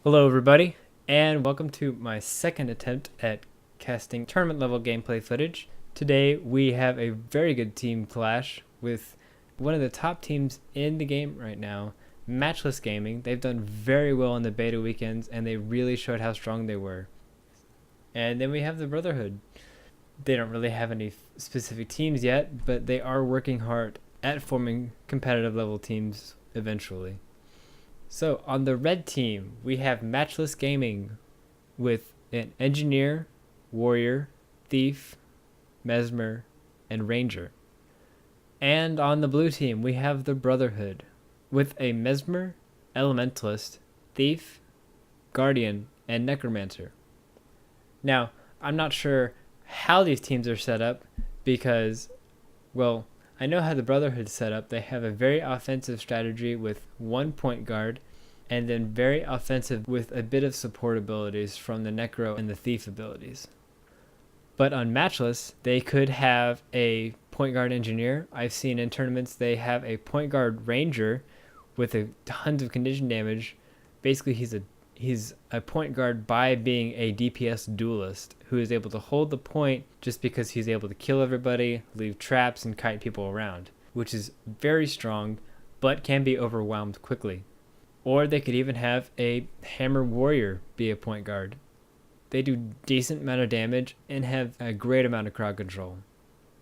Hello everybody, and welcome to my second attempt at casting tournament level gameplay footage. Today we have a very good team clash with one of the top teams in the game right now, Matchless Gaming. They've done very well in the beta weekends and they really showed how strong they were. And then we have the Brotherhood. They don't really have any specific teams yet, but they are working hard at forming competitive level teams eventually. So on the red team, we have Matchless Gaming with an Engineer, Warrior, Thief, Mesmer, and Ranger. And on the blue team, we have the Brotherhood with a Mesmer, Elementalist, Thief, Guardian, and Necromancer. Now, I'm not sure how these teams are set up because, well, I know how the Brotherhood's set up. They have a very offensive strategy with one point guard, and then very offensive with a bit of support abilities from the Necro and the Thief abilities. But on Matchless, they could have a point guard Engineer. I've seen in tournaments they have a point guard Ranger with tons of condition damage. Basically, he's a point guard by being a DPS duelist who is able to hold the point just because he's able to kill everybody, leave traps, and kite people around, which is very strong, but can be overwhelmed quickly. Or they could even have a Hammer Warrior be a point guard. They do decent amount of damage and have a great amount of crowd control.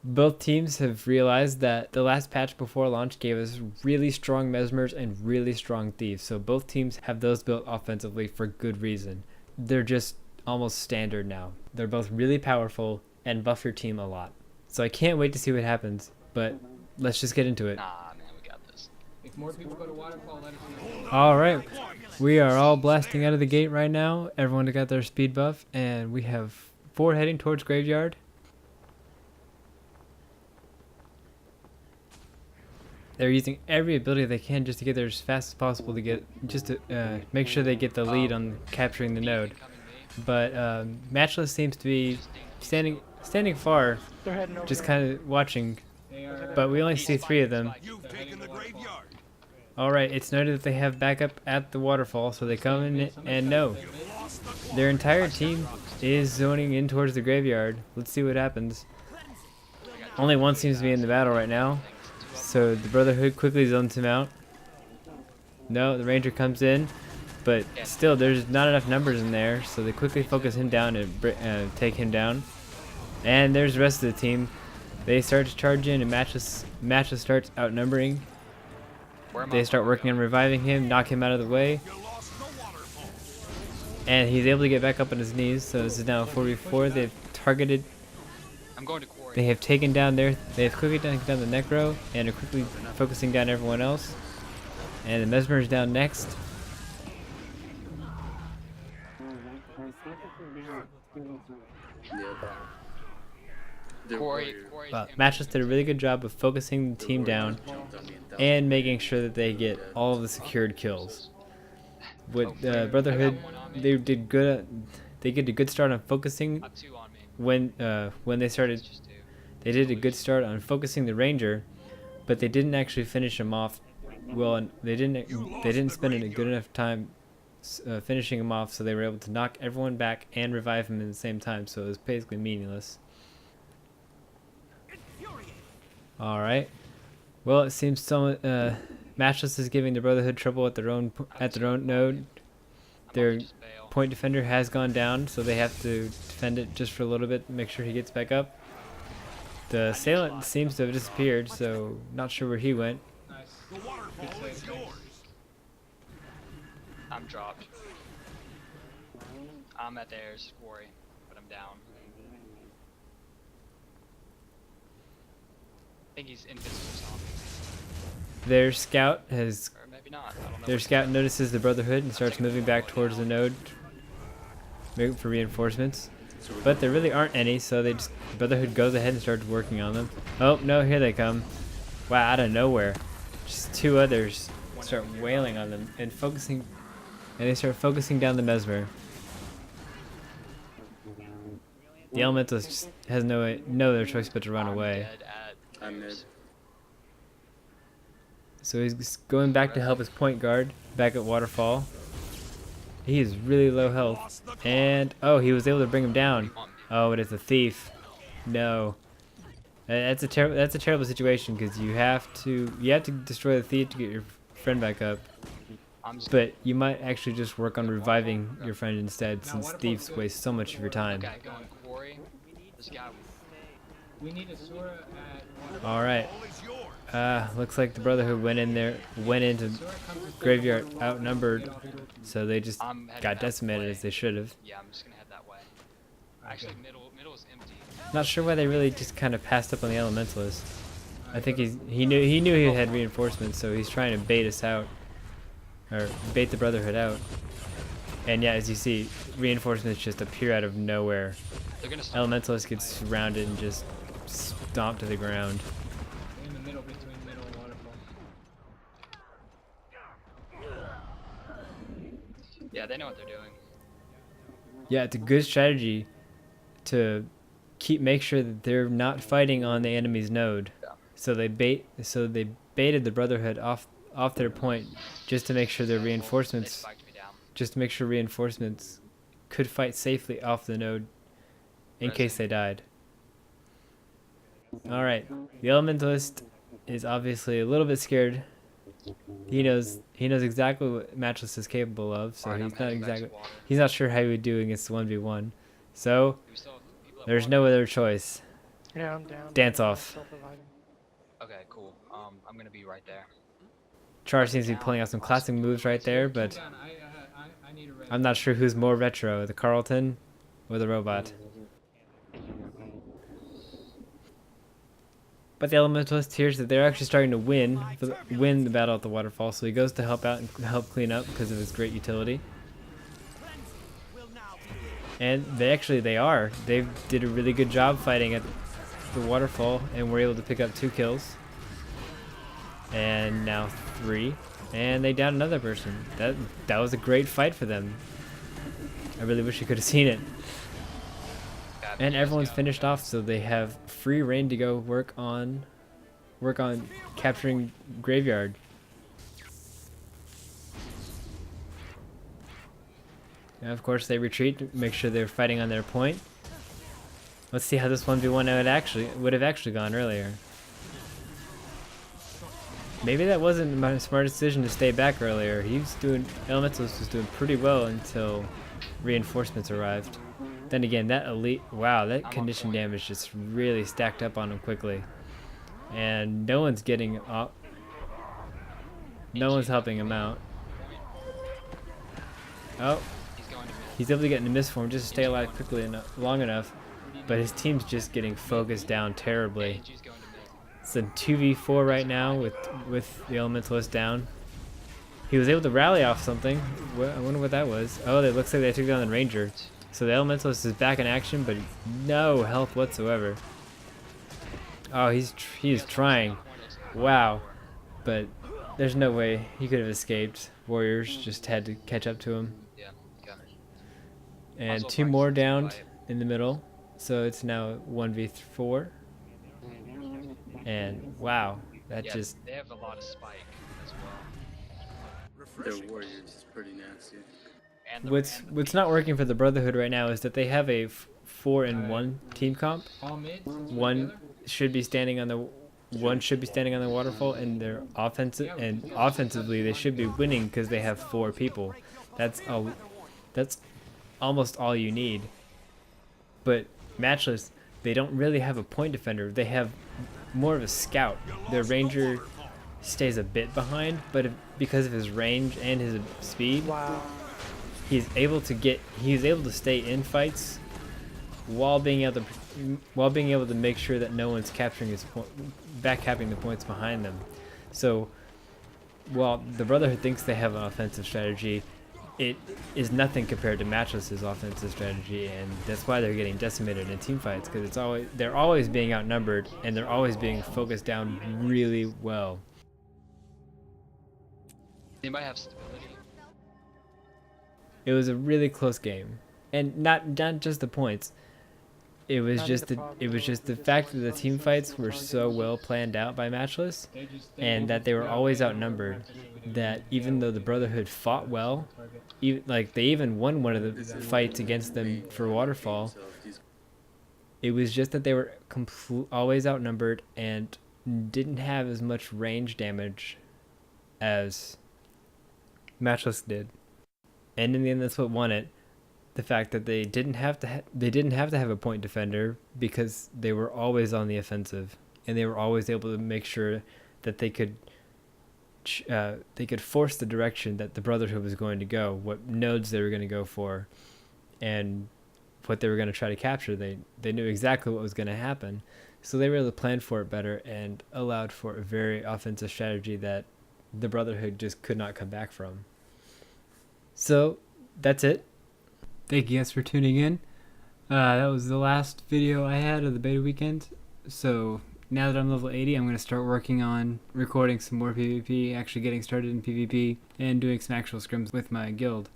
Both teams have realized that the last patch before launch gave us really strong Mesmers and really strong Thieves, so both teams have those built offensively for good reason. They're just almost standard now. They're both really powerful and buff your team a lot. So I can't wait to see what happens, but let's just get into it. Nah, man, we got this. If more people go to waterfall, let us know. Alright, we are all blasting out of the gate right now. Everyone got their speed buff, and we have 4 heading towards Graveyard. They're using every ability they can just to get there as fast as possible to make sure they get the lead on capturing the node. But Matchless seems to be standing far, just kind of watching. But we only see 3 of them. Alright, it's noted that they have backup at the waterfall, so they come in and no. Their entire team is zoning in towards the graveyard. Let's see what happens. Only one seems to be in the battle right now. So the Brotherhood quickly zones him out. No, the Ranger comes in, but still there's not enough numbers in there, so they quickly focus him down and take him down. And there's the rest of the team. They start to charge in, and Matchless starts outnumbering. They start working on reviving him, knock him out of the way. And he's able to get back up on his knees, so this is now a 4v4. They've targeted. I'm going to quarry. They have taken down they have quickly taken down the Necro and are quickly focusing down everyone else. And the Mesmer is down next. Matchless did a really good job of focusing the team down and making sure that they get all of the secured kills. With Brotherhood, they did good. They get a good start on focusing when they started. They did a good start on focusing the Ranger, but they didn't actually finish him off well, and they didn't spend a good enough time finishing him off, so they were able to knock everyone back and revive him at the same time, so it was basically meaningless. Alright, well, it seems Matchless is giving the Brotherhood trouble at their own node. Their point defender has gone down, so they have to defend it just for a little bit, make sure he gets back up. The assailant seems to have disappeared, so not sure where he went. I'm dropped. I'm at theirs quarry, but I'm down. I think he's invincible zombie. Their scout has. Or maybe not. I don't know. Their scout notices the Brotherhood and starts moving back towards the node for reinforcements. But there really aren't any, so the Brotherhood goes ahead and starts working on them. Oh no, here they come! Wow, out of nowhere, just 2 others start wailing on them and they start focusing down the Mesmer. The Elementalist just has no other choice but to run away. I'm dead. So he's going back to help his point guard back at Waterfall. He is really low health. And, oh, he was able to bring him down. Oh, it is a thief. No. That's a terrible situation because you have to destroy the thief to get your friend back up. But you might actually just work on reviving your friend instead, since thieves waste so much of your time. Okay, going quarry. This guy. We need a Sora at water. All right. Looks like the Brotherhood went into graveyard outnumbered, so they just got decimated as they should have. Yeah, I'm just gonna head that way. Actually, middle is empty. Not sure why they really just kind of passed up on the Elementalist. I think he knew he had reinforcements, so he's trying to bait us out, or bait the Brotherhood out. And yeah, as you see, reinforcements just appear out of nowhere. They're gonna stop. Elementalist gets surrounded and just stomped to the ground. In the middle between middle and waterfall. Yeah, they know what they're doing. Yeah, it's a good strategy to make sure that they're not fighting on the enemy's node. Yeah. So they baited the Brotherhood off their point just to make sure their They reinforcements spiked me down. could fight safely off the node in case they died. All right, the Elementalist is obviously a little bit scared. He knows exactly what Matchless is capable of, so Alright, I'm heading back to water. he's not sure how he would do against the 1v1. So Do we still have people at there's water? no other choice. Yeah, I'm down. Dance off. Still providing. Okay, cool. I'm gonna be right there. Char seems to be pulling out some classic moves right there, but Hold on, I need a red. I'm not sure who's more retro, the Carlton or the robot. But the Elementalist hears that they're actually starting to win the battle at the waterfall, so he goes to help out and help clean up because of his great utility. And they did a really good job fighting at the waterfall and were able to pick up 2 kills. And now 3. And they downed another person. That was a great fight for them. I really wish you could have seen it. And everyone's finished off, so they have free reign to go work on capturing graveyard. And of course they retreat to make sure they're fighting on their point. Let's see how this 1v1 would have actually gone earlier. Maybe that wasn't my smartest decision to stay back earlier. Elementalist was doing pretty well until reinforcements arrived. Then again, that condition damage just really stacked up on him quickly. And no one's getting up. No one's helping him out. Oh, He's going to mid. he's able to get into miss form just to stay alive long enough. But his team's just getting focused down terribly. AG's going to mid. It's a 2v4 right now with the Elementalist down. He was able to rally off something. I wonder what that was. Oh, it looks like they took down the Ranger. So the Elementalist is back in action, but no health whatsoever. Oh, he's trying. Wow. But there's no way he could have escaped. Warriors just had to catch up to him. Yeah, got it. And well 2 more practice downed fight. in the middle. So it's now 1v4. And wow, that Yeah, just they have a lot of spike as well. Their warriors is pretty nasty. And the, what's not working for the Brotherhood right now is that they have a 4-in-1 team comp. All mids. One should be standing on the waterfall, and they're offensively they should be winning because they have 4 people. That's almost all you need. But Matchless, they don't really have a point defender. They have more of a scout. Their Ranger stays a bit behind, but because of his range and his speed, Wow. he's able to stay in fights while being able to make sure that no one's capturing backcapping the points behind them. So while the Brotherhood thinks they have an offensive strategy, it is nothing compared to Matchless's offensive strategy, and that's why they're getting decimated in team fights, because they're always being outnumbered and they're always being focused down really well. Anybody have stability? It was a really close game, and not just the points. it was just the fact that the team fights were so well planned out by Matchless, and that they were always outnumbered, that even though the Brotherhood fought well, like they even won one of the fights against them for Waterfall, it was just that they were always outnumbered and didn't have as much range damage as Matchless did. And in the end, that's what won it. The fact that they didn't have to have a point defender, because they were always on the offensive, and they were always able to make sure that they could force the direction that the Brotherhood was going to go, what nodes they were going to go for, and what they were going to try to capture. They knew exactly what was going to happen, so they were able to plan for it better and allowed for a very offensive strategy that the Brotherhood just could not come back from. So that's it. Thank you guys for tuning in. That was the last video I had of the beta weekend. So now that I'm level 80, I'm going to start working on recording some more PvP, actually getting started in PvP, and doing some actual scrims with my guild.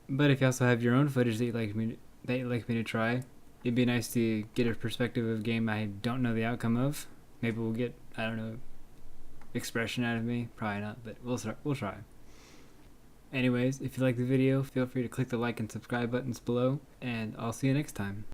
But if you also have your own footage that you'd like me to try, it'd be nice to get a perspective of a game I don't know the outcome of. Maybe we'll get, I don't know, expression out of me. Probably not, but we'll try. Anyways, if you like the video, feel free to click the like and subscribe buttons below, and I'll see you next time.